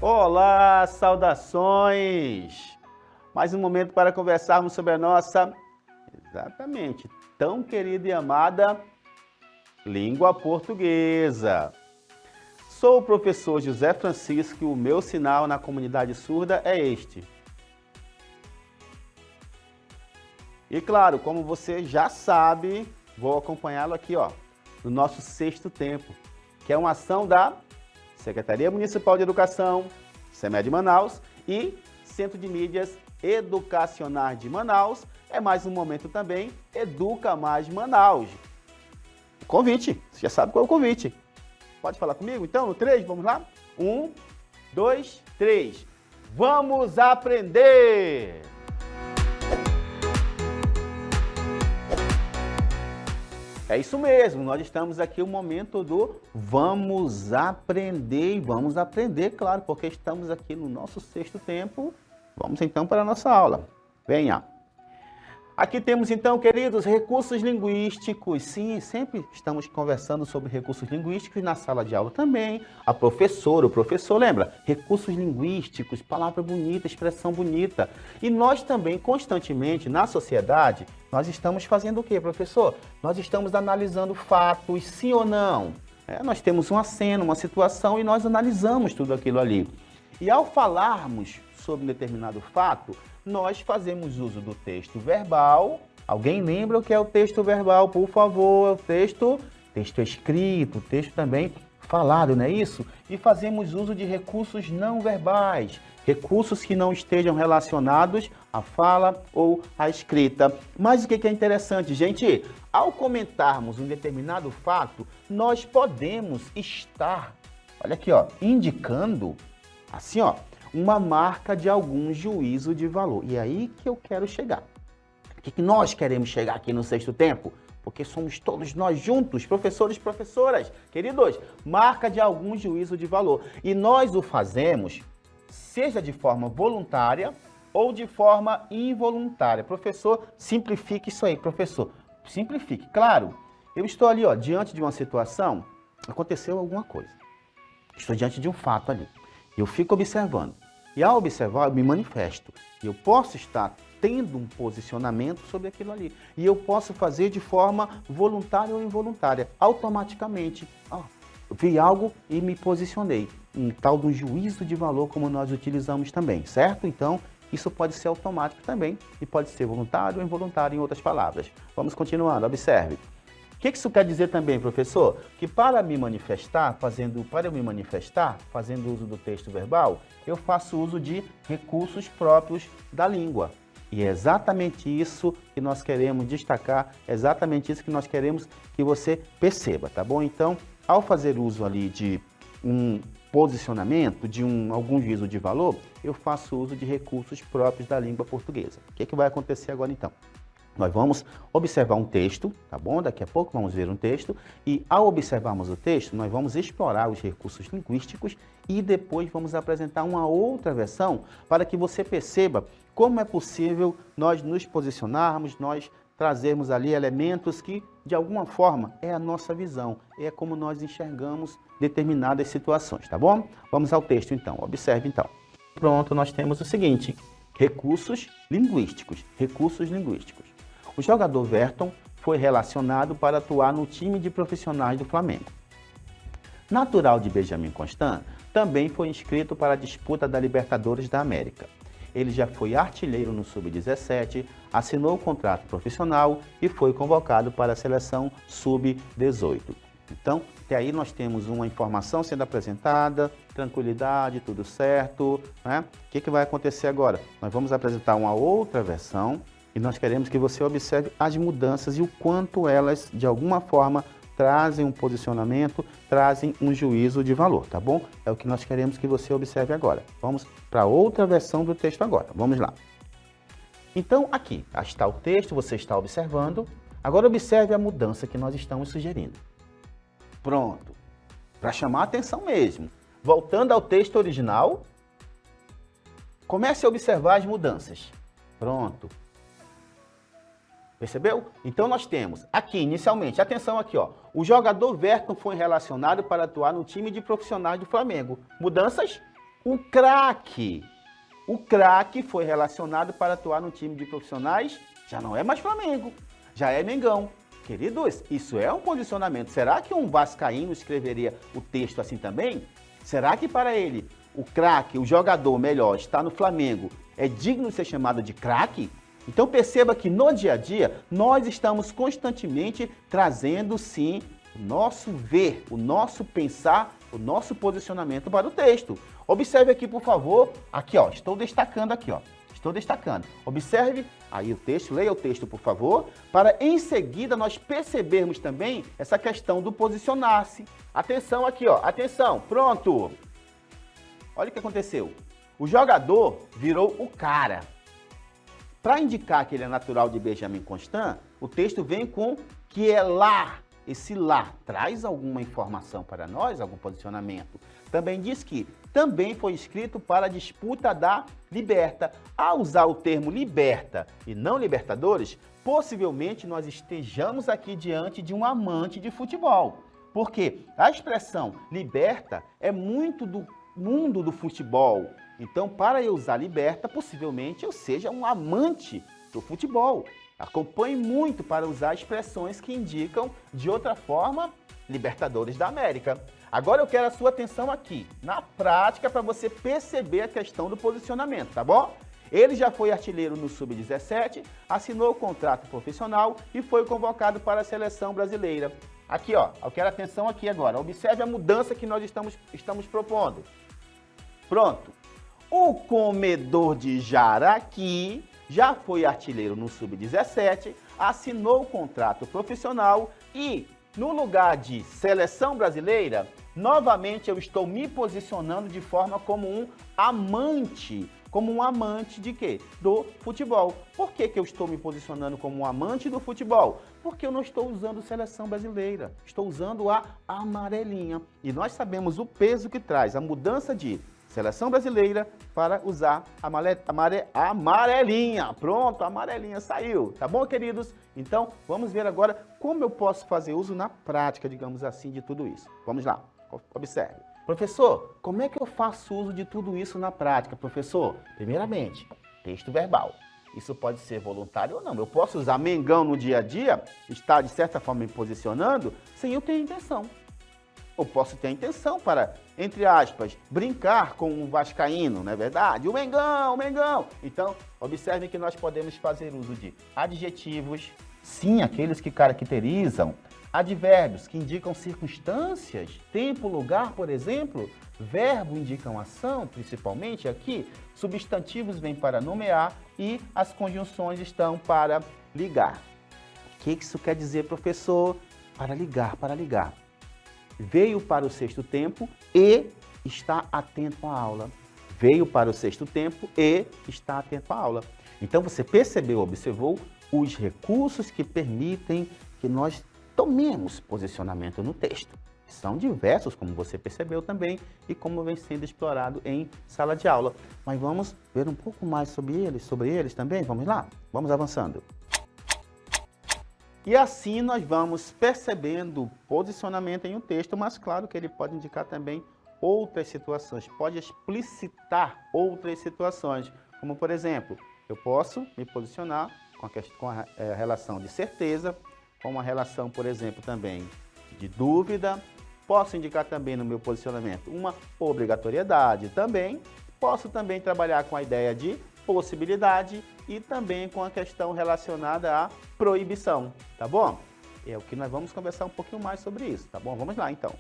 Olá, saudações! Mais um momento para conversarmos sobre a nossa, exatamente, tão querida e amada língua portuguesa. Sou o professor José Francisco e o meu sinal na comunidade surda é este. E claro, como você já sabe, vou acompanhá-lo aqui, no nosso sexto tempo, que é uma ação da Secretaria Municipal de Educação, SEMED Manaus e Centro de Mídias Educacionais de Manaus. É mais um momento também, Educa Mais Manaus. Convite, você já sabe qual é o convite. Pode falar comigo então? No 3, vamos lá? 1, 2, 3. Vamos aprender! É isso mesmo, nós estamos aqui no momento do vamos aprender, e vamos aprender, claro, porque estamos aqui no nosso sexto tempo. Vamos então para a nossa aula. Venha! Aqui temos então, queridos, recursos linguísticos. Sim, sempre estamos conversando sobre recursos linguísticos na sala de aula também. A professora, o professor, lembra? Recursos linguísticos, palavra bonita, expressão bonita. E nós também, constantemente, na sociedade, nós estamos fazendo o quê, professor? Nós estamos analisando fatos, sim ou não. Nós temos uma cena, uma situação e nós analisamos tudo aquilo ali. E ao falarmos sobre um determinado fato, nós fazemos uso do texto verbal. Alguém lembra o que é o texto verbal, por favor? É o texto escrito, texto também falado, não é isso? E fazemos uso de recursos não verbais, recursos que não estejam relacionados à fala ou à escrita. Mas o que é interessante, gente? Ao comentarmos um determinado fato, nós podemos estar, olha aqui, indicando, assim, uma marca de algum juízo de valor. E é aí que eu quero chegar. O que nós queremos chegar aqui no sexto tempo? Porque somos todos nós juntos, professores e professoras, queridos, marca de algum juízo de valor. E nós o fazemos, seja de forma voluntária ou de forma involuntária. Professor, simplifique isso aí, professor. Simplifique. Claro, eu estou ali, diante de uma situação, aconteceu alguma coisa. Estou diante de um fato ali. Eu fico observando. E ao observar, eu me manifesto. E eu posso estar tendo um posicionamento sobre aquilo ali. E eu posso fazer de forma voluntária ou involuntária. Automaticamente. Eu vi algo e me posicionei. Um tal do juízo de valor, como nós utilizamos também, certo? Então, isso pode ser automático também. E pode ser voluntário ou involuntário, em outras palavras. Vamos continuando. Observe. O que isso quer dizer também, professor? Que para eu me manifestar, fazendo uso do texto verbal, eu faço uso de recursos próprios da língua. E é exatamente isso que nós queremos destacar, é exatamente isso que nós queremos que você perceba, tá bom? Então, ao fazer uso ali de um posicionamento, de algum juízo de valor, eu faço uso de recursos próprios da língua portuguesa. O que vai acontecer agora então? Nós vamos observar um texto, tá bom? Daqui a pouco vamos ver um texto e ao observarmos o texto, nós vamos explorar os recursos linguísticos e depois vamos apresentar uma outra versão para que você perceba como é possível nós nos posicionarmos, nós trazermos ali elementos que, de alguma forma, é a nossa visão, é como nós enxergamos determinadas situações, tá bom? Vamos ao texto então, observe então. Pronto, nós temos o seguinte, recursos linguísticos. O jogador Verton foi relacionado para atuar no time de profissionais do Flamengo. Natural de Benjamin Constant, também foi inscrito para a disputa da Libertadores da América. Ele já foi artilheiro no Sub-17, assinou o contrato profissional e foi convocado para a seleção Sub-18. Então, até aí nós temos uma informação sendo apresentada, tranquilidade, tudo certo, né? O que vai acontecer agora? Nós vamos apresentar uma outra versão e nós queremos que você observe as mudanças e o quanto elas, de alguma forma, trazem um posicionamento, trazem um juízo de valor, tá bom? É o que nós queremos que você observe agora. Vamos para outra versão do texto agora. Vamos lá. Então, aqui está o texto, você está observando. Agora observe a mudança que nós estamos sugerindo. Pronto. Para chamar a atenção mesmo. Voltando ao texto original, comece a observar as mudanças. Pronto. Percebeu? Então nós temos aqui, inicialmente, atenção aqui, o jogador Verton foi relacionado para atuar no time de profissionais do Flamengo. Mudanças? O craque. O craque foi relacionado para atuar no time de profissionais, já não é mais Flamengo, já é Mengão. Queridos, isso é um posicionamento. Será que um vascaíno escreveria o texto assim também? Será que para ele, o craque, o jogador melhor, está no Flamengo, é digno de ser chamado de craque? Então perceba que no dia a dia, nós estamos constantemente trazendo, sim, o nosso ver, o nosso pensar, o nosso posicionamento para o texto. Observe aqui, por favor, aqui, ó, estou destacando aqui, ó. Estou destacando. Observe aí o texto, leia o texto, por favor, para em seguida nós percebermos também essa questão do posicionar-se. Atenção aqui, ó, atenção, pronto. Olha o que aconteceu. O jogador virou o cara. Para indicar que ele é natural de Benjamin Constant, o texto vem com que é lá. Esse lá traz alguma informação para nós, algum posicionamento. Também diz que também foi escrito para a disputa da Liberta. Ao usar o termo Liberta e não Libertadores, possivelmente nós estejamos aqui diante de um amante de futebol. Porque a expressão Liberta é muito do mundo do futebol. Então, para eu usar Liberta, possivelmente eu seja um amante do futebol. Acompanhe muito para usar expressões que indicam, de outra forma, Libertadores da América. Agora eu quero a sua atenção aqui, na prática, para você perceber a questão do posicionamento, tá bom? Ele já foi artilheiro no Sub-17, assinou o contrato profissional e foi convocado para a seleção brasileira. Aqui, ó, eu quero atenção aqui agora. Observe a mudança que nós estamos propondo. Pronto. O comedor de jaraqui já foi artilheiro no Sub-17, assinou o contrato profissional e, no lugar de seleção brasileira, novamente eu estou me posicionando de forma como um amante. Como um amante de quê? Do futebol. Por que eu estou me posicionando como um amante do futebol? Porque eu não estou usando seleção brasileira, estou usando a amarelinha. E nós sabemos o peso que traz a mudança de seleção brasileira para usar a amarelinha. Pronto, a amarelinha saiu. Tá bom, queridos? Então, vamos ver agora como eu posso fazer uso na prática, digamos assim, de tudo isso. Vamos lá, observe. Professor, como é que eu faço uso de tudo isso na prática, professor? Primeiramente, texto verbal. Isso pode ser voluntário ou não. Eu posso usar Mengão no dia a dia, estar de certa forma me posicionando, sem eu ter intenção. Eu posso ter a intenção para, entre aspas, brincar com um vascaíno, não é verdade? O Mengão, o Mengão. Então, observem que nós podemos fazer uso de adjetivos, sim, aqueles que caracterizam, advérbios que indicam circunstâncias, tempo, lugar, por exemplo, verbo indicam ação, principalmente aqui, substantivos vêm para nomear e as conjunções estão para ligar. O que isso quer dizer, professor? Para ligar, para ligar. Veio para o sexto tempo e está atento à aula. Veio para o sexto tempo e está atento à aula. Então você percebeu, observou os recursos que permitem que nós tomemos posicionamento no texto. São diversos, como você percebeu também, e como vem sendo explorado em sala de aula. Mas vamos ver um pouco mais sobre eles também? Vamos lá? Vamos avançando. E assim nós vamos percebendo o posicionamento em um texto, mas claro que ele pode indicar também outras situações, pode explicitar outras situações, como por exemplo, eu posso me posicionar com a relação de certeza, com uma relação, por exemplo, também de dúvida, posso indicar também no meu posicionamento uma obrigatoriedade também, posso também trabalhar com a ideia de possibilidade e também com a questão relacionada à proibição, tá bom? É o que nós vamos conversar um pouquinho mais sobre isso, tá bom? Vamos lá, então.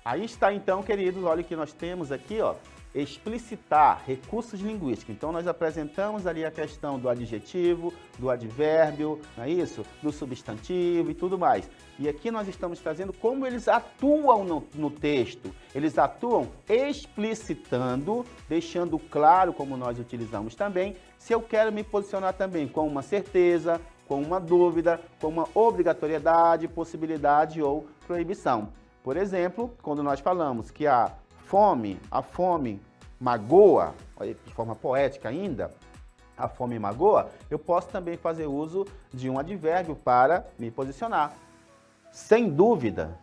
Aí está, então, queridos, olha o que nós temos aqui, ó, explicitar recursos linguísticos. Então, nós apresentamos ali a questão do adjetivo, do advérbio, não é isso? Do substantivo e tudo mais. E aqui nós estamos trazendo como eles atuam no texto. Eles atuam explicitando, deixando claro, como nós utilizamos também, se eu quero me posicionar também com uma certeza, com uma dúvida, com uma obrigatoriedade, possibilidade ou proibição. Por exemplo, quando nós falamos que a fome magoa, de forma poética ainda, a fome magoa, eu posso também fazer uso de um advérbio para me posicionar. sem dúvida,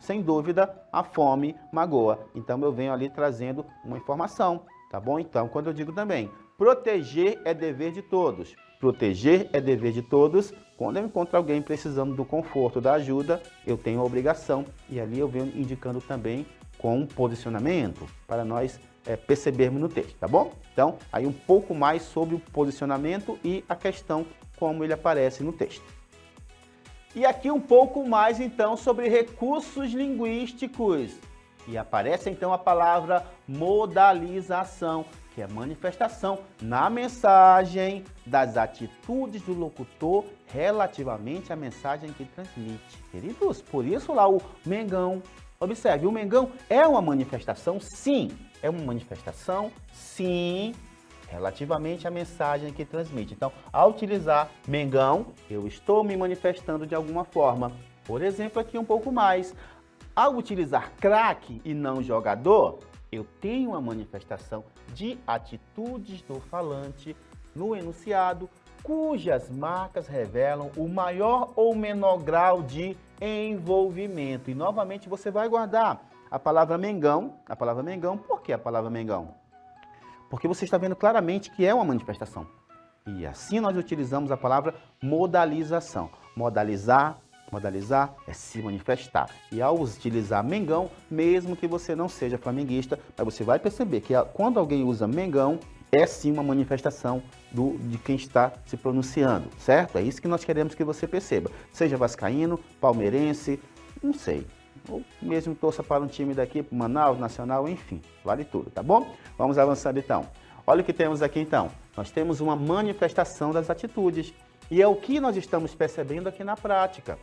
a fome magoa. Então eu venho ali trazendo uma informação, tá bom? Então, quando eu digo também, proteger é dever de todos. Proteger é dever de todos. Quando eu encontro alguém precisando do conforto, da ajuda, eu tenho a obrigação. E ali eu venho indicando também com um posicionamento para nós percebermos no texto, tá bom? Então, aí um pouco mais sobre o posicionamento e a questão como ele aparece no texto. E aqui um pouco mais, então, sobre recursos linguísticos. E aparece, então, a palavra modalização, que é manifestação na mensagem das atitudes do locutor relativamente à mensagem que transmite. Queridos, por isso lá o Mengão, observe, o Mengão é uma manifestação? Sim. É uma manifestação? Sim. Relativamente à mensagem que transmite. Então, ao utilizar Mengão, eu estou me manifestando de alguma forma. Por exemplo, aqui um pouco mais. Ao utilizar craque e não jogador, eu tenho uma manifestação de atitudes do falante no enunciado, cujas marcas revelam o maior ou menor grau de envolvimento. E, novamente, você vai guardar a palavra Mengão. Por que a palavra Mengão? Porque você está vendo claramente que é uma manifestação. E assim nós utilizamos a palavra modalização. Modalizar é se manifestar. E ao utilizar Mengão, mesmo que você não seja flamenguista, mas você vai perceber que quando alguém usa Mengão, é sim uma manifestação de quem está se pronunciando, certo? É isso que nós queremos que você perceba. Seja vascaíno, palmeirense, não sei. Ou mesmo torça para um time daqui, para Manaus, Nacional, enfim, vale tudo, tá bom? Vamos avançando então. Olha o que temos aqui então. Nós temos uma manifestação das atitudes. E é o que nós estamos percebendo aqui na prática.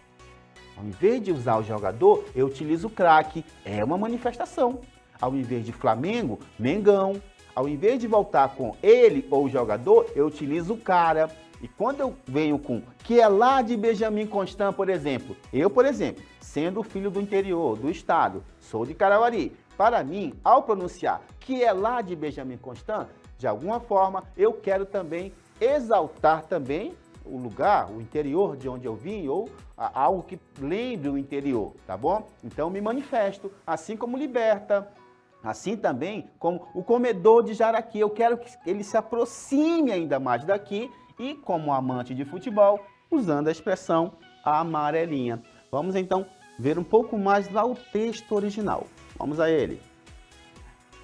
Ao invés de usar o jogador, eu utilizo o craque. É uma manifestação. Ao invés de Flamengo, Mengão. Ao invés de voltar com ele ou o jogador, eu utilizo o cara. E quando eu venho com que é lá de Benjamin Constant, por exemplo, sendo filho do interior, do estado, sou de Carauari. Para mim, ao pronunciar que é lá de Benjamin Constant, de alguma forma, eu quero também exaltar também o lugar, o interior de onde eu vim, ou algo que lembre o interior, tá bom? Então, me manifesto, assim como Liberta, assim também como o comedor de Jaraqui. Eu quero que ele se aproxime ainda mais daqui e, como amante de futebol, usando a expressão amarelinha. Vamos, então, ver um pouco mais lá o texto original. Vamos a ele.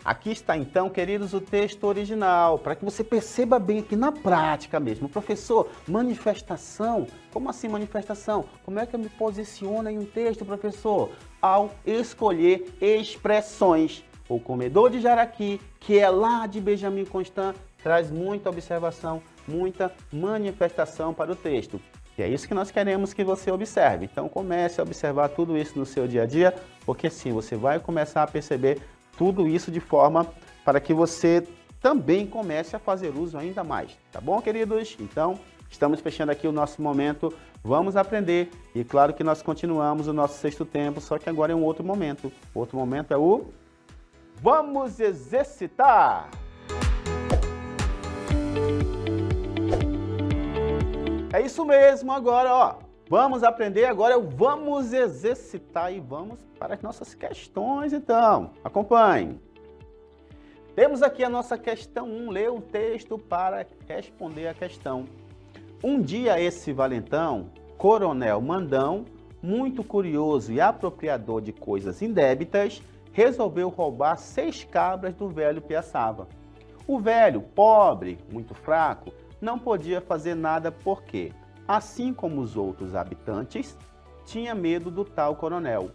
Aqui está, então, queridos, o texto original, para que você perceba bem aqui na prática mesmo. Professor, manifestação? Como assim manifestação? Como é que eu me posiciono em um texto, professor? Ao escolher expressões. O comedor de Jaraqui, que é lá de Benjamin Constant, traz muita observação, muita manifestação para o texto. E é isso que nós queremos que você observe. Então comece a observar tudo isso no seu dia a dia, porque sim, você vai começar a perceber tudo isso de forma para que você também comece a fazer uso ainda mais. Tá bom, queridos? Então, estamos fechando aqui o nosso momento. Vamos aprender. E claro que nós continuamos o nosso sexto tempo, só que agora é um outro momento. O outro momento é o Vamos Exercitar! É isso mesmo, agora, ó. Vamos aprender, agora é o Vamos Exercitar e vamos para as nossas questões, então. Acompanhe. Temos aqui a nossa questão 1, lê o texto para responder a questão. Um dia esse valentão, coronel Mandão, muito curioso e apropriador de coisas indébitas, resolveu roubar 6 cabras do velho Piaçava. O velho, pobre, muito fraco, não podia fazer nada porque, assim como os outros habitantes, tinha medo do tal coronel.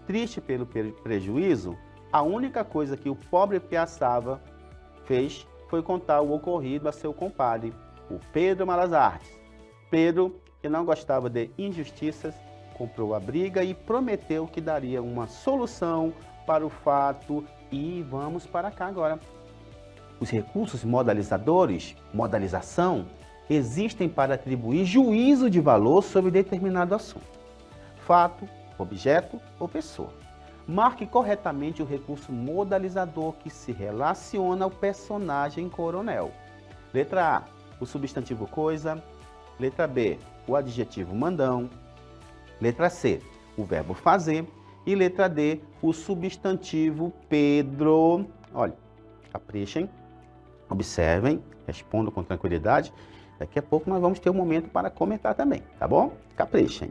Triste pelo prejuízo, a única coisa que o pobre Piaçava fez foi contar o ocorrido a seu compadre, o Pedro Malas Artes. Pedro, que não gostava de injustiças, comprou a briga e prometeu que daria uma solução para o fato. E vamos para cá agora. Os recursos modalizadores, modalização, existem para atribuir juízo de valor sobre determinado assunto, fato, objeto ou pessoa. Marque corretamente o recurso modalizador que se relaciona ao personagem coronel. Letra A, o substantivo coisa. Letra B, o adjetivo mandão. Letra C, o verbo fazer. E letra D, o substantivo Pedro. Olha, caprichem, observem, respondam com tranquilidade. Daqui a pouco nós vamos ter um momento para comentar também, tá bom? Caprichem.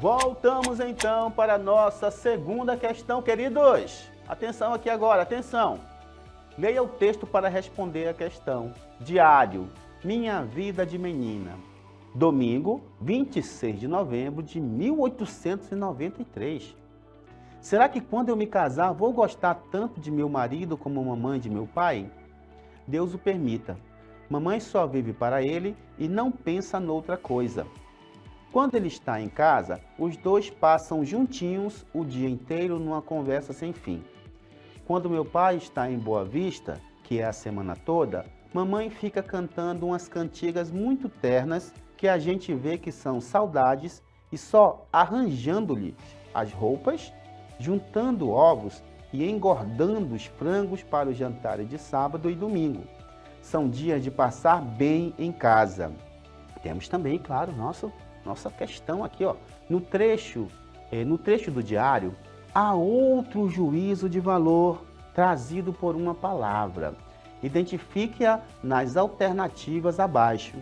Voltamos então para a nossa segunda questão, queridos. Atenção aqui agora, atenção. Leia o texto para responder a questão. Diário, Minha Vida de Menina. Domingo, 26 de novembro de 1893. Será que quando eu me casar vou gostar tanto de meu marido como mamãe de meu pai? Deus o permita. Mamãe só vive para ele e não pensa noutra coisa. Quando ele está em casa, os dois passam juntinhos o dia inteiro numa conversa sem fim. Quando meu pai está em Boa Vista, que é a semana toda, mamãe fica cantando umas cantigas muito ternas que a gente vê que são saudades e só arranjando-lhes as roupas, juntando ovos e engordando os frangos para os jantares de sábado e domingo. São dias de passar bem em casa. Temos também, claro, nossa questão aqui, ó. No trecho do diário, há outro juízo de valor trazido por uma palavra. Identifique-a nas alternativas abaixo.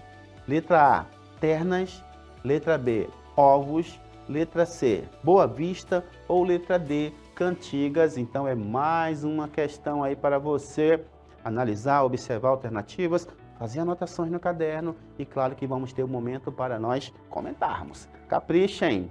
Letra A, ternas. Letra B, ovos. Letra C, Boa Vista. Ou letra D, cantigas. Então é mais uma questão aí para você analisar, observar alternativas, fazer anotações no caderno e claro que vamos ter um momento para nós comentarmos. Caprichem!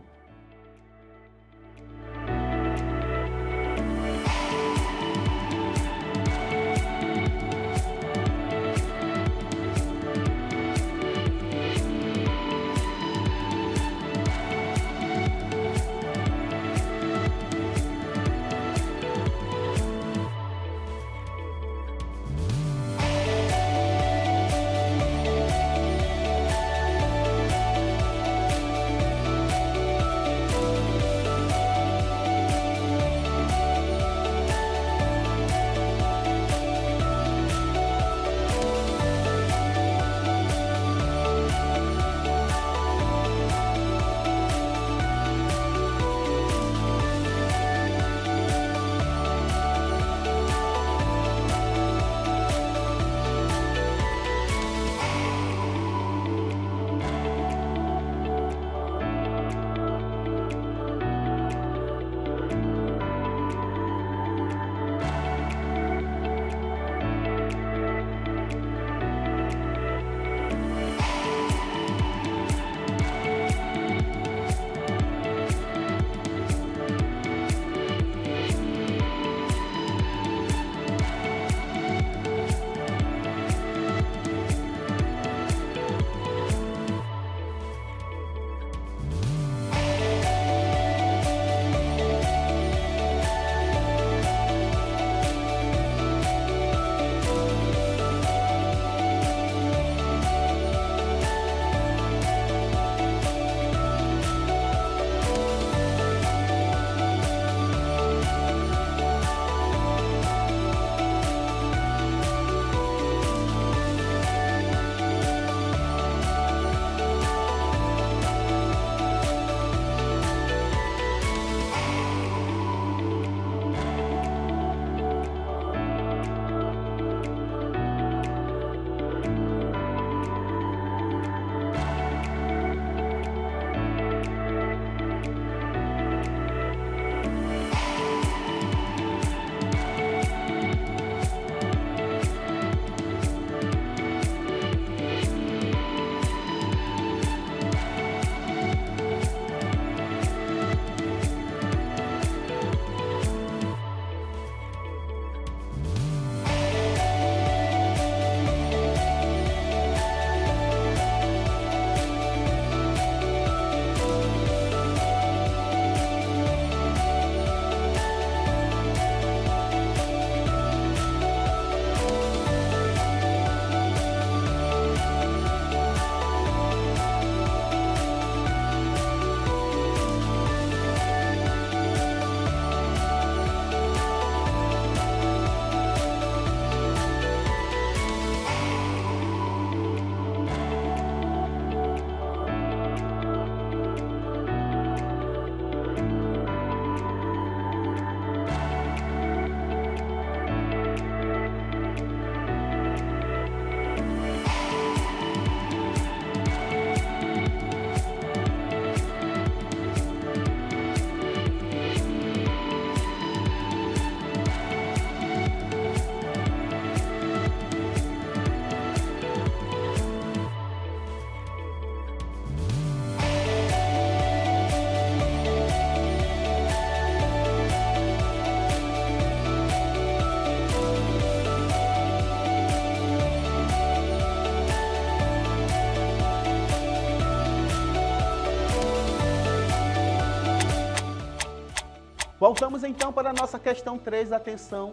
Voltamos então para a nossa questão 3, atenção.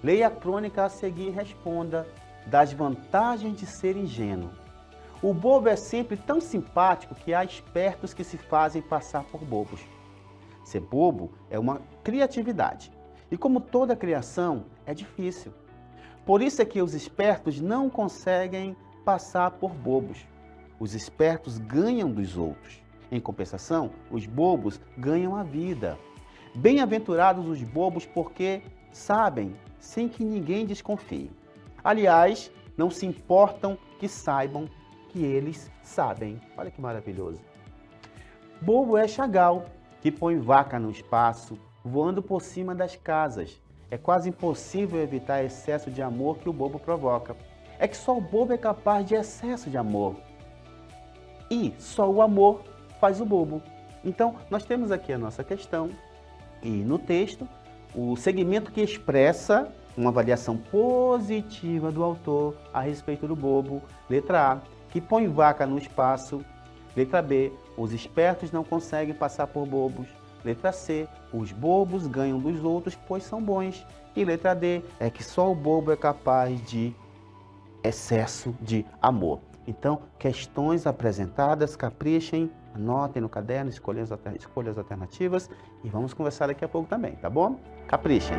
Leia a crônica a seguir e responda das vantagens de ser ingênuo. O bobo é sempre tão simpático que há espertos que se fazem passar por bobos. Ser bobo é uma criatividade. E como toda criação, é difícil. Por isso é que os espertos não conseguem passar por bobos. Os espertos ganham dos outros. Em compensação, os bobos ganham a vida. Bem-aventurados os bobos porque sabem sem que ninguém desconfie. Aliás, não se importam que saibam que eles sabem. Olha que maravilhoso. Bobo é Chagall, que põe vaca no espaço, voando por cima das casas. É quase impossível evitar excesso de amor que o bobo provoca. É que só o bobo é capaz de excesso de amor. E só o amor faz o bobo. Então, nós temos aqui a nossa questão e no texto o segmento que expressa uma avaliação positiva do autor a respeito do bobo. Letra A, que põe vaca no espaço. Letra B, os espertos não conseguem passar por bobos. Letra C, os bobos ganham dos outros pois são bons. E letra D, é que só o bobo é capaz de excesso de amor. Então, questões apresentadas, caprichem, anotem no caderno, escolham as alternativas e vamos conversar daqui a pouco também, tá bom? Caprichem!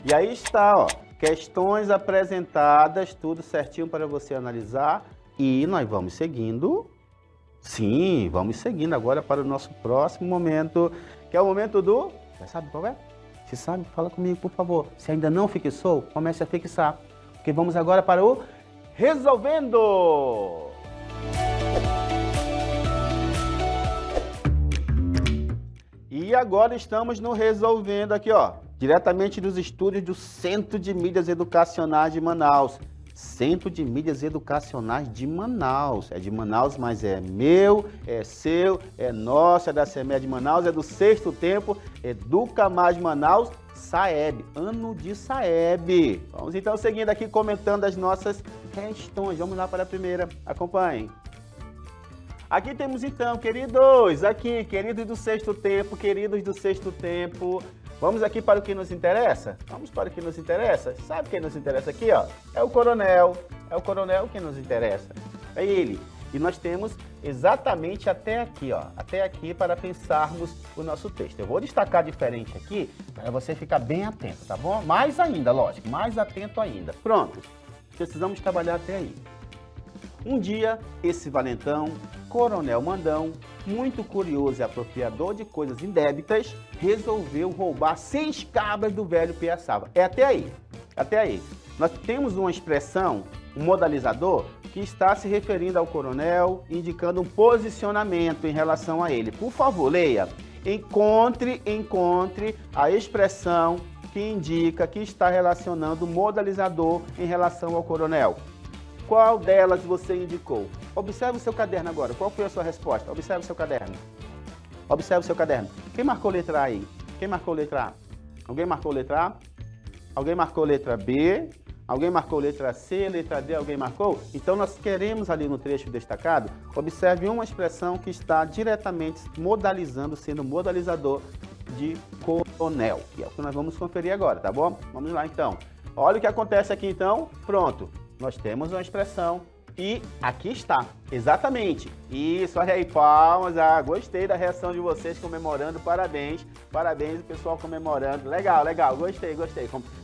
E aí está, ó, questões apresentadas, tudo certinho para você analisar. E nós vamos seguindo. Sim, vamos seguindo agora para o nosso próximo momento, que é o momento do... Já sabe qual é? Se sabe, fala comigo, por favor. Se ainda não fixou, comece a fixar. Porque vamos agora para o Resolvendo! E agora estamos no Resolvendo aqui, ó, diretamente dos estúdios do Centro de Mídias Educacionais de Manaus. Centro de Mídias Educacionais de Manaus. É de Manaus, mas é meu, é seu, é nosso, é da CEMED de Manaus, é do Sexto Tempo, Educa Mais Manaus, SAEB, ano de SAEB. Vamos então seguindo aqui, comentando as nossas questões. Vamos lá para a primeira, acompanhem. Aqui temos então, queridos do Sexto Tempo, queridos do Sexto Tempo. Vamos aqui para o que nos interessa? Vamos para o que nos interessa? Sabe quem nos interessa aqui, ó? É o coronel que nos interessa. É ele. E nós temos exatamente até aqui, ó. Até aqui para pensarmos o nosso texto. Eu vou destacar diferente aqui para você ficar bem atento, tá bom? Mais ainda, lógico, mais atento ainda. Pronto. Precisamos trabalhar até aí. Um dia, esse valentão, coronel mandão, muito curioso e apropriador de coisas indébitas, resolveu roubar 6 cabras do velho Piaçava. É até aí, até aí. Nós temos uma expressão, um modalizador, que está se referindo ao coronel, indicando um posicionamento em relação a ele. Por favor, leia. Encontre a expressão que indica que está relacionando o modalizador em relação ao coronel. Qual delas você indicou? Observe o seu caderno agora. Qual foi a sua resposta? Observe o seu caderno. Observe o seu caderno. Quem marcou letra A aí? Quem marcou letra A? Alguém marcou letra A? Alguém marcou letra B? Alguém marcou letra C, letra D? Alguém marcou? Então nós queremos ali no trecho destacado, observe uma expressão que está diretamente modalizando, sendo modalizador de coronel. E é o que nós vamos conferir agora, tá bom? Vamos lá então. Olha o que acontece aqui então. Pronto. Nós temos uma expressão e aqui está, exatamente. Isso, olha aí, palmas. Ah, gostei da reação de vocês comemorando, parabéns. Parabéns, o pessoal comemorando. Legal, legal, gostei.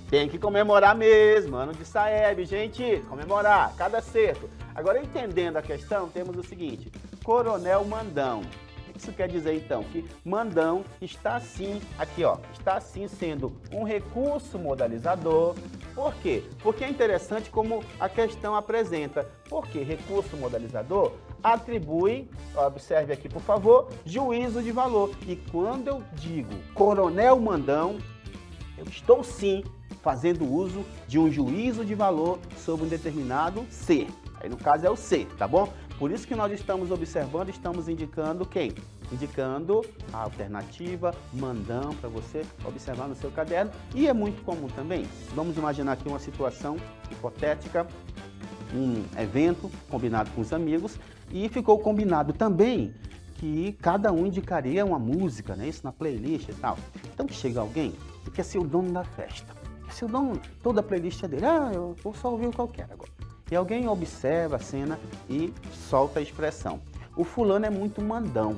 Tem que comemorar mesmo, ano de SAEB, gente, comemorar, cada acerto. Agora, entendendo a questão, temos o seguinte, coronel mandão. O que isso quer dizer, então? Que mandão está sim, aqui ó, está sim sendo um recurso modalizador. Por quê? Porque é interessante como a questão apresenta. Porque recurso modalizador atribui, observe aqui por favor, juízo de valor. E quando eu digo coronel mandão, eu estou sim fazendo uso de um juízo de valor sobre um determinado ser. Aí no caso é o ser, tá bom? Por isso que nós estamos observando, estamos indicando quem? Indicando a alternativa mandão para você observar no seu caderno. E é muito comum também. Vamos imaginar aqui uma situação hipotética, um evento combinado com os amigos e ficou combinado também que cada um indicaria uma música, né? Isso na playlist e tal. Então chega alguém e quer ser o dono da festa. Quer ser o dono, toda a playlist é dele. Ah, eu vou só ouvir qualquer agora. E alguém observa a cena e solta a expressão. O fulano é muito mandão.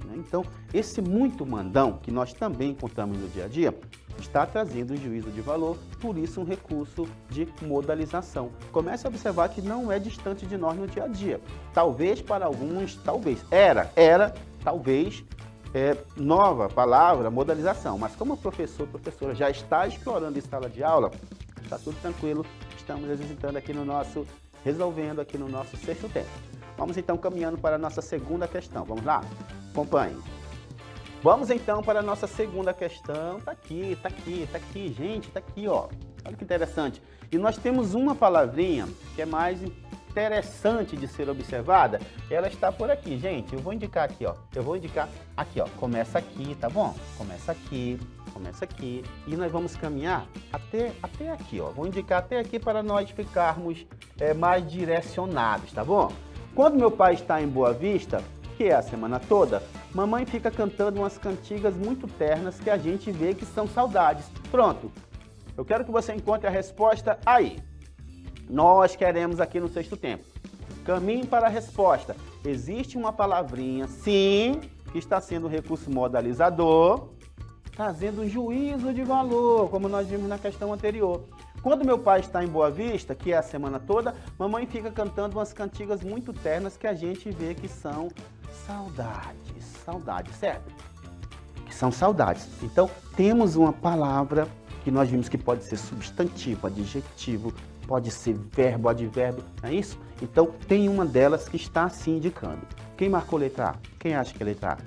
Né? Então, esse muito mandão, que nós também contamos no dia a dia, está trazendo um juízo de valor, por isso um recurso de modalização. Comece a observar que não é distante de nós no dia a dia. Talvez para alguns, talvez, talvez, nova palavra, modalização. Mas como o professora já está explorando em sala de aula, está tudo tranquilo. Estamos exercitando aqui no nosso, resolvendo aqui no nosso sexto tempo. Vamos então caminhando para a nossa segunda questão. Vamos lá? Acompanhem. Vamos então para a nossa segunda questão. Tá aqui, gente, tá aqui, ó. Olha que interessante. E nós temos uma palavrinha que é mais interessante de ser observada. Ela está por aqui, gente. Eu vou indicar aqui, ó. Começa aqui, tá bom? Começa aqui. E nós vamos caminhar até aqui, ó. Vou indicar até aqui para nós ficarmos mais direcionados, tá bom? Quando meu pai está em Boa Vista, que é a semana toda, mamãe fica cantando umas cantigas muito ternas que a gente vê que são saudades. Pronto. Eu quero que você encontre a resposta aí. Nós queremos aqui no sexto tempo. Caminhe para a resposta. Existe uma palavrinha, sim, que está sendo um recurso modalizador. trazendo um juízo de valor, como nós vimos na questão anterior. Quando meu pai está em Boa Vista, que é a semana toda, mamãe fica cantando umas cantigas muito ternas que a gente vê que são saudades, certo? Que são saudades. Então, temos uma palavra que nós vimos que pode ser substantivo, adjetivo, pode ser verbo, advérbio, não é isso? Então, tem uma delas que está assim indicando. Quem marcou letra A? Quem acha que é letra A?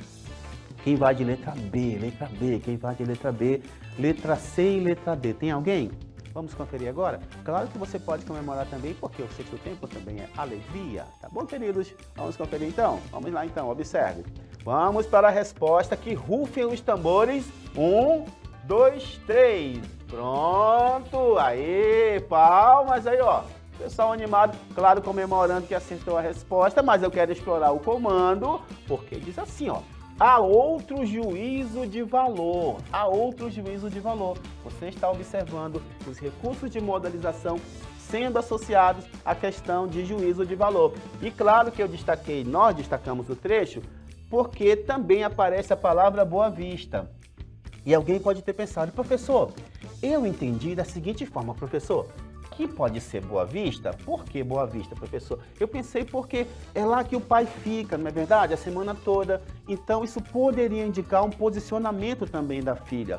Quem vai de letra B? Letra B. Quem vai de letra B? Letra C e letra D. Tem alguém? Vamos conferir agora? Claro que você pode comemorar também, porque o sexto tempo também é alegria. Tá bom, queridos? Vamos conferir então? Vamos lá então, observe. Vamos para a resposta, que rufem os tambores. 1, 2, 3. Pronto! Aê, palmas aí, ó. Pessoal animado, claro, comemorando que acertou a resposta, mas eu quero explorar o comando, porque diz assim, ó. Há outro juízo de valor. Há outro juízo de valor. Você está observando os recursos de modalização sendo associados à questão de juízo de valor. E claro que nós destacamos o trecho, porque também aparece a palavra Boa Vista. E alguém pode ter pensado, professor, eu entendi da seguinte forma, professor, que pode ser Boa Vista? Por que Boa Vista, professor? Eu pensei porque é lá que o pai fica, não é verdade? A semana toda. Então, isso poderia indicar um posicionamento também da filha.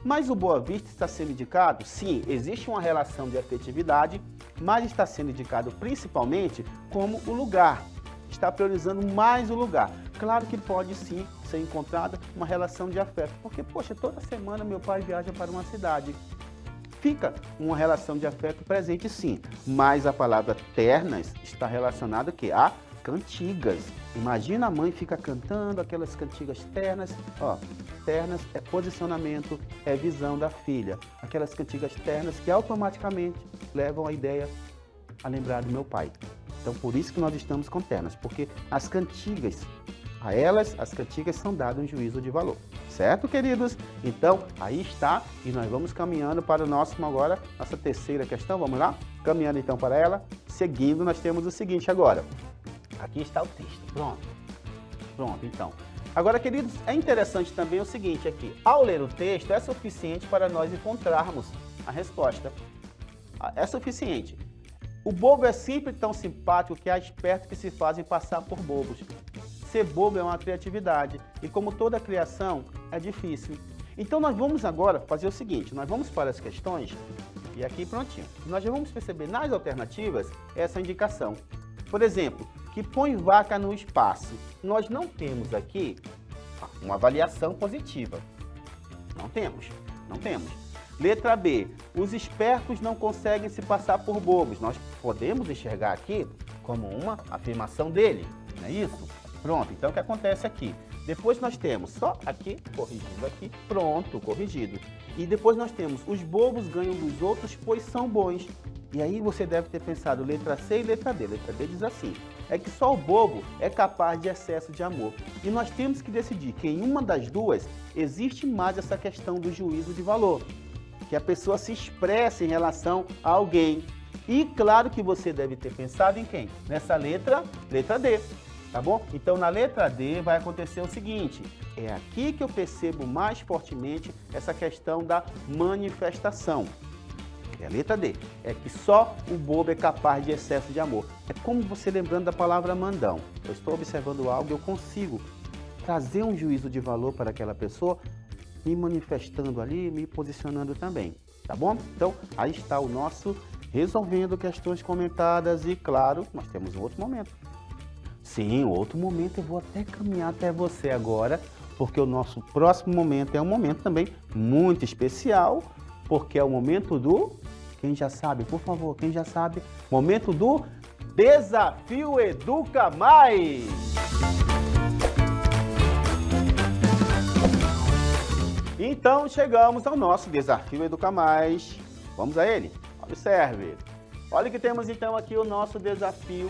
Mas o Boa Vista está sendo indicado? Sim, existe uma relação de afetividade, mas está sendo indicado principalmente como o lugar. Está priorizando mais o lugar. Claro que pode sim ser encontrada uma relação de afeto, porque, poxa, toda semana meu pai viaja para uma cidade. Fica uma relação de afeto presente sim, mas a palavra ternas está relacionada a cantigas. Imagina a mãe fica cantando aquelas cantigas ternas, ó, ternas é posicionamento, é visão da filha. Aquelas cantigas ternas que automaticamente levam a ideia a lembrar do meu pai. Então por isso que nós estamos com ternas, porque as cantigas, a elas, as cantigas são dadas um juízo de valor. Certo, queridos? Então, aí está, e nós vamos caminhando para o nosso agora, nossa terceira questão, vamos lá? Caminhando então para ela, seguindo, nós temos o seguinte agora. Aqui está o texto, pronto, então. Agora, queridos, é interessante também o seguinte aqui, ao ler o texto, é suficiente para nós encontrarmos a resposta. É suficiente. O bobo é sempre tão simpático que há espertos que se fazem passar por bobos. Ser bobo é uma criatividade e como toda criação é difícil. Então nós vamos agora fazer o seguinte, nós vamos para as questões e aqui prontinho. Nós já vamos perceber nas alternativas essa indicação. Por exemplo, que põe vaca no espaço. Nós não temos aqui uma avaliação positiva. Não temos. Letra B, os espertos não conseguem se passar por bobos. Nós podemos enxergar aqui como uma afirmação dele, não é isso? Pronto, então o que acontece aqui? Depois nós temos só aqui, corrigindo aqui, pronto, corrigido. E depois nós temos, os bobos ganham dos outros, pois são bons. E aí você deve ter pensado letra C e letra D. Letra D diz assim, é que só o bobo é capaz de excesso de amor. E nós temos que decidir que em uma das duas existe mais essa questão do juízo de valor. Que a pessoa se expressa em relação a alguém. E claro que você deve ter pensado em quem? Nessa letra D. Tá bom? Então, na letra D vai acontecer o seguinte, é aqui que eu percebo mais fortemente essa questão da manifestação. É a letra D, é que só o bobo é capaz de excesso de amor. É como você lembrando da palavra mandão. Eu estou observando algo, eu consigo trazer um juízo de valor para aquela pessoa, me manifestando ali, me posicionando também. Tá bom? Então, aí está o nosso resolvendo questões comentadas e, claro, nós temos um outro momento. Sim, outro momento eu vou até caminhar até você agora, porque o nosso próximo momento é um momento também muito especial, porque é o momento do, quem já sabe, por favor, quem já sabe, momento do Desafio Educa Mais! Então chegamos ao nosso Desafio Educa Mais, vamos a ele? Observe! Olha que temos então aqui o nosso desafio,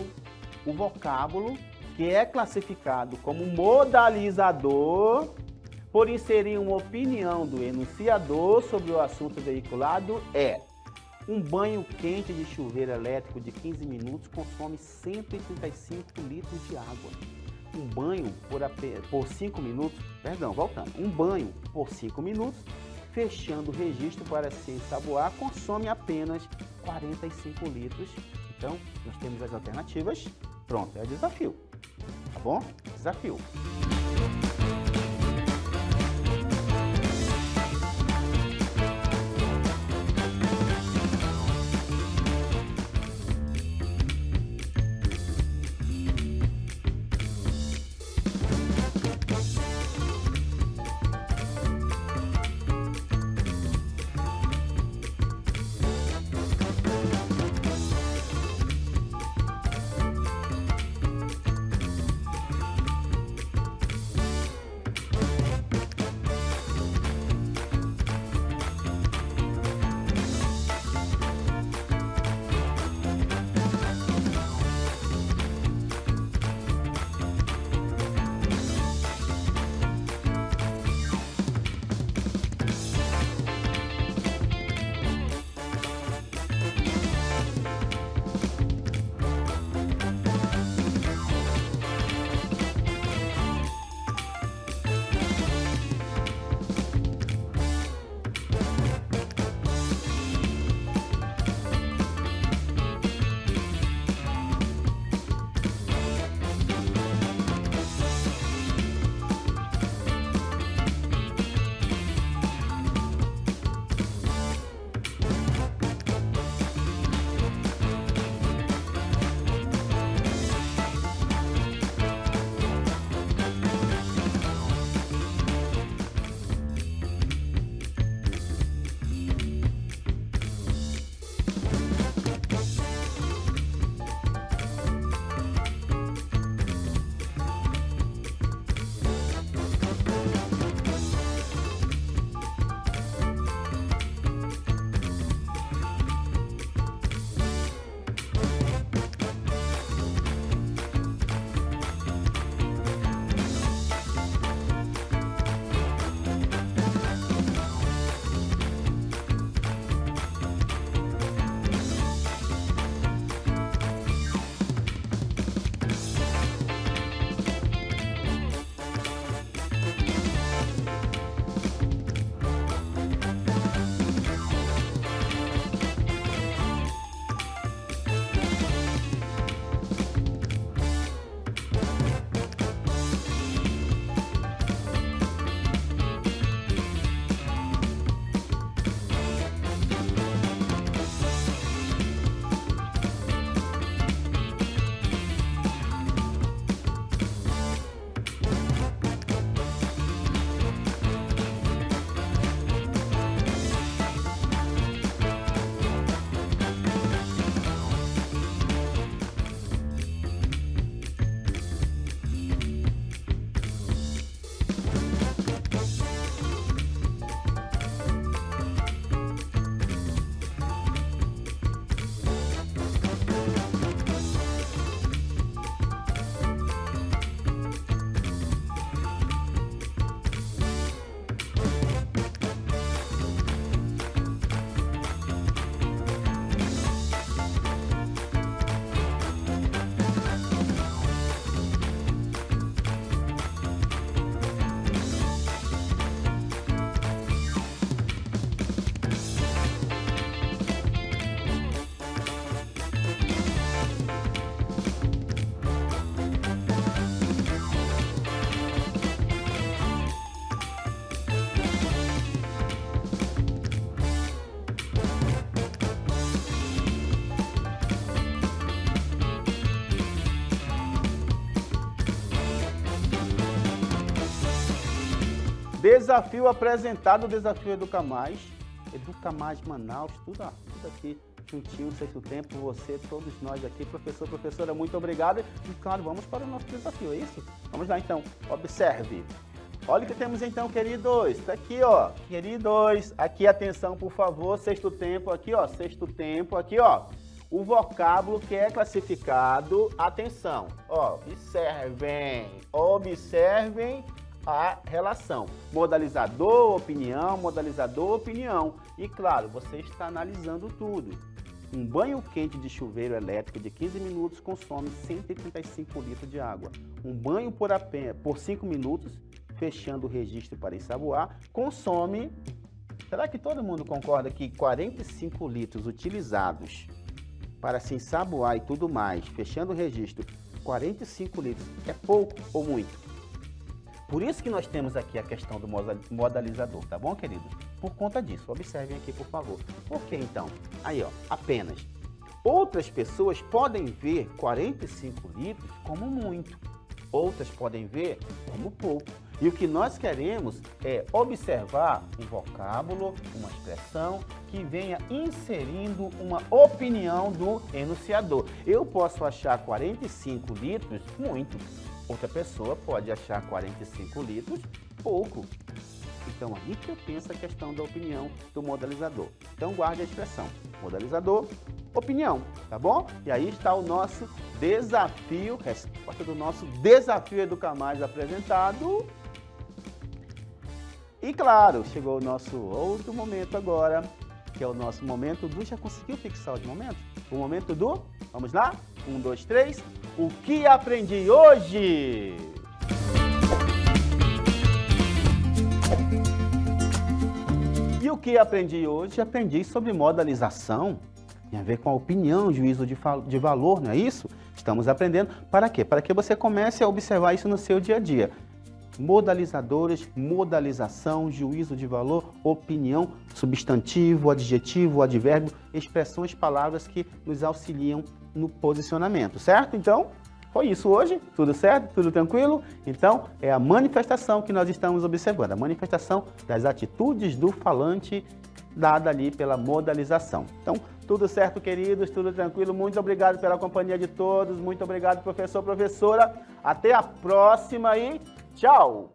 o vocábulo, que é classificado como modalizador por inserir uma opinião do enunciador sobre o assunto veiculado é um banho quente de chuveiro elétrico de 15 minutos consome 135 litros de água. um banho por 5 minutos, perdão, voltando, um banho por 5 minutos, fechando o registro para se ensaboar, consome apenas 45 litros. Então, nós temos as alternativas. Pronto, é o desafio, tá bom? Desafio. Desafio apresentado, desafio Educa Mais Manaus, tudo aqui juntinho, sexto tempo, você, todos nós aqui, professor, professora, muito obrigado. E claro, vamos para o nosso desafio, é isso? Vamos lá então, observe. Olha o que temos então, queridos, tá aqui ó, queridos, aqui atenção por favor, sexto tempo, aqui ó, o vocábulo que é classificado, atenção, ó, observem a relação, modalizador, opinião, e claro, você está analisando tudo. Um banho quente de chuveiro elétrico de 15 minutos consome 135 litros de água. Um banho por 5 minutos, fechando o registro para ensaboar, consome... Será que todo mundo concorda que 45 litros utilizados para se ensaboar e tudo mais, fechando o registro, 45 litros é pouco ou muito? Por isso que nós temos aqui a questão do modalizador, tá bom, queridos? Por conta disso, observem aqui, por favor. Por que então? Aí, ó, apenas. Outras pessoas podem ver 45 litros como muito. Outras podem ver como pouco. E o que nós queremos é observar um vocábulo, uma expressão que venha inserindo uma opinião do enunciador. Eu posso achar 45 litros muito. Outra pessoa pode achar 45 litros pouco. Então, aí que eu penso a questão da opinião do modalizador. Então, guarde a expressão modalizador, opinião, tá bom? E aí está o nosso desafio, resposta do nosso desafio Educar Mais apresentado. E claro, chegou o nosso outro momento agora, que é o nosso momento do... Já conseguiu fixar os momentos? O momento do... Vamos lá? 1, 2, 3. O que aprendi hoje? E o que aprendi hoje? Aprendi sobre modalização. Tem a ver com a opinião, juízo de valor, não é isso? Estamos aprendendo. Para quê? Para que você comece a observar isso no seu dia a dia. Modalizadores, modalização, juízo de valor, opinião, substantivo, adjetivo, advérbio, expressões, palavras que nos auxiliam no posicionamento, certo? Então, foi isso hoje, tudo certo? Tudo tranquilo? Então, é a manifestação que nós estamos observando, a manifestação das atitudes do falante dada ali pela modalização. Então, tudo certo, queridos, tudo tranquilo. Muito obrigado pela companhia de todos, muito obrigado, professor, professora. Até a próxima e tchau!